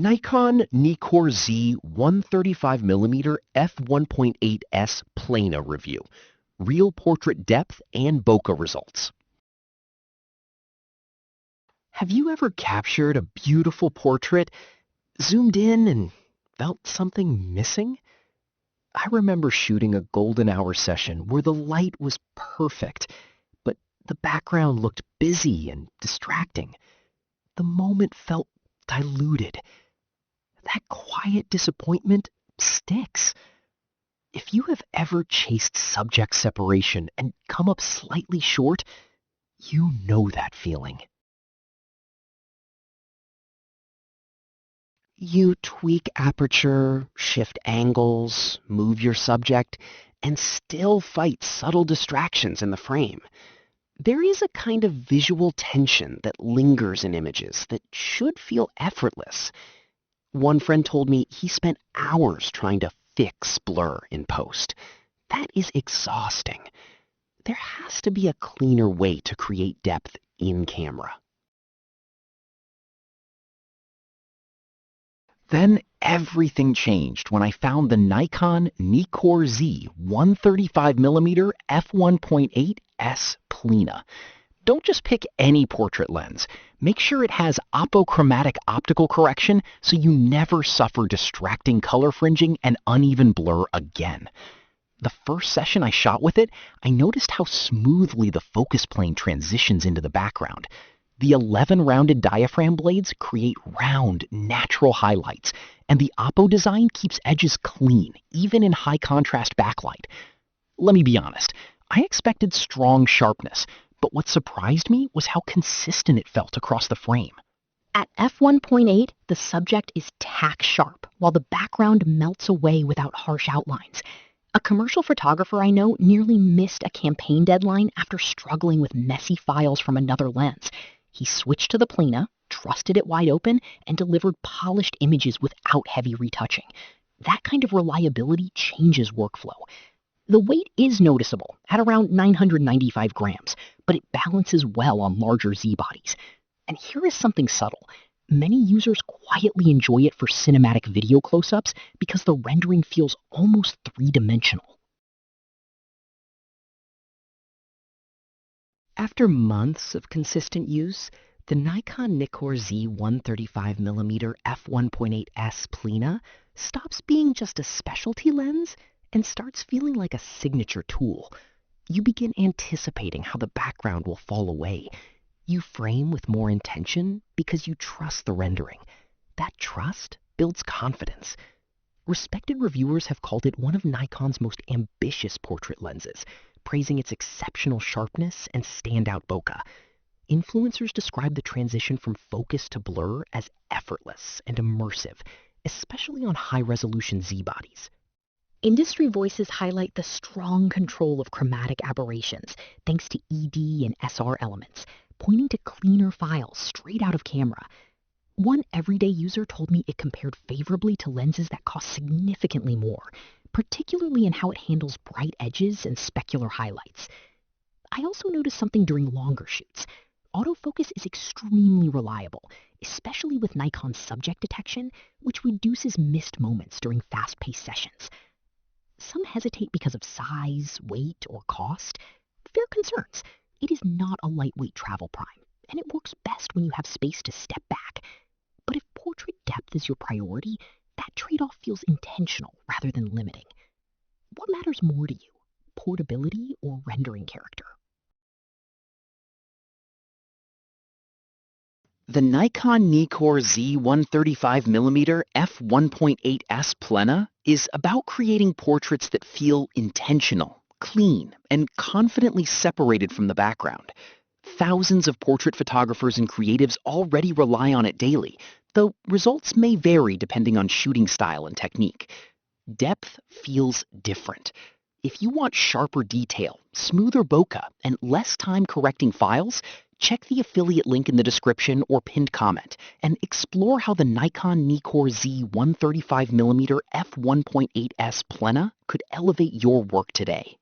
Nikon NIKKOR Z 135mm f1.8 S Plena review. Real portrait depth and bokeh results. Have you ever captured a beautiful portrait, zoomed in, and felt something missing? I remember shooting a golden hour session where the light was perfect, but the background looked busy and distracting. The moment felt diluted. That quiet disappointment sticks. If you have ever chased subject separation and come up slightly short, you know that feeling. You tweak aperture, shift angles, move your subject, and still fight subtle distractions in the frame. There is a kind of visual tension that lingers in images that should feel effortless. One friend told me he spent hours trying to fix blur in post. That is exhausting. There has to be a cleaner way to create depth in camera. Then everything changed when I found the Nikon NIKKOR Z 135mm f1.8 S Plena. Don't just pick any portrait lens. Make sure it has apochromatic optical correction so you never suffer distracting color fringing and uneven blur again. The first session I shot with it, I noticed how smoothly the focus plane transitions into the background. The 11 rounded diaphragm blades create round, natural highlights, and the oppo design keeps edges clean, even in high contrast backlight. Let me be honest, I expected strong sharpness, but what surprised me was how consistent it felt across the frame. At f1.8, the subject is tack sharp, while the background melts away without harsh outlines. A commercial photographer I know nearly missed a campaign deadline after struggling with messy files from another lens. He switched to the Plena, trusted it wide open, and delivered polished images without heavy retouching. That kind of reliability changes workflow. The weight is noticeable, at around 995 grams, but it balances well on larger Z bodies. And here is something subtle. Many users quietly enjoy it for cinematic video close-ups because the rendering feels almost three-dimensional. After months of consistent use, the Nikon NIKKOR Z 135mm f1.8 S Plena stops being just a specialty lens and starts feeling like a signature tool. You begin anticipating how the background will fall away. You frame with more intention because you trust the rendering. That trust builds confidence. Respected reviewers have called it one of Nikon's most ambitious portrait lenses, praising its exceptional sharpness and standout bokeh. Influencers describe the transition from focus to blur as effortless and immersive, especially on high-resolution Z bodies. Industry voices highlight the strong control of chromatic aberrations, thanks to ED and SR elements, pointing to cleaner files straight out of camera. One everyday user told me it compared favorably to lenses that cost significantly more, particularly in how it handles bright edges and specular highlights. I also noticed something during longer shoots. Autofocus is extremely reliable, especially with Nikon's subject detection, which reduces missed moments during fast-paced sessions. Some hesitate because of size, weight, or cost. Fair concerns. It is not a lightweight travel prime, and it works best when you have space to step back. But if portrait depth is your priority, that trade-off feels intentional rather than limiting. What matters more to you, portability or rendering character? The Nikon NIKKOR Z 135mm f1.8 S Plena is about creating portraits that feel intentional, clean, and confidently separated from the background. Thousands of portrait photographers and creatives already rely on it daily, though results may vary depending on shooting style and technique. Depth feels different. If you want sharper detail, smoother bokeh, and less time correcting files, check the affiliate link in the description or pinned comment and explore how the Nikon NIKKOR Z 135mm f1.8 S Plena could elevate your work today.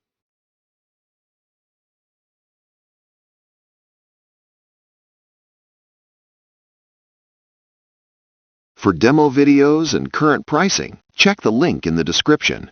For demo videos and current pricing, check the link in the description.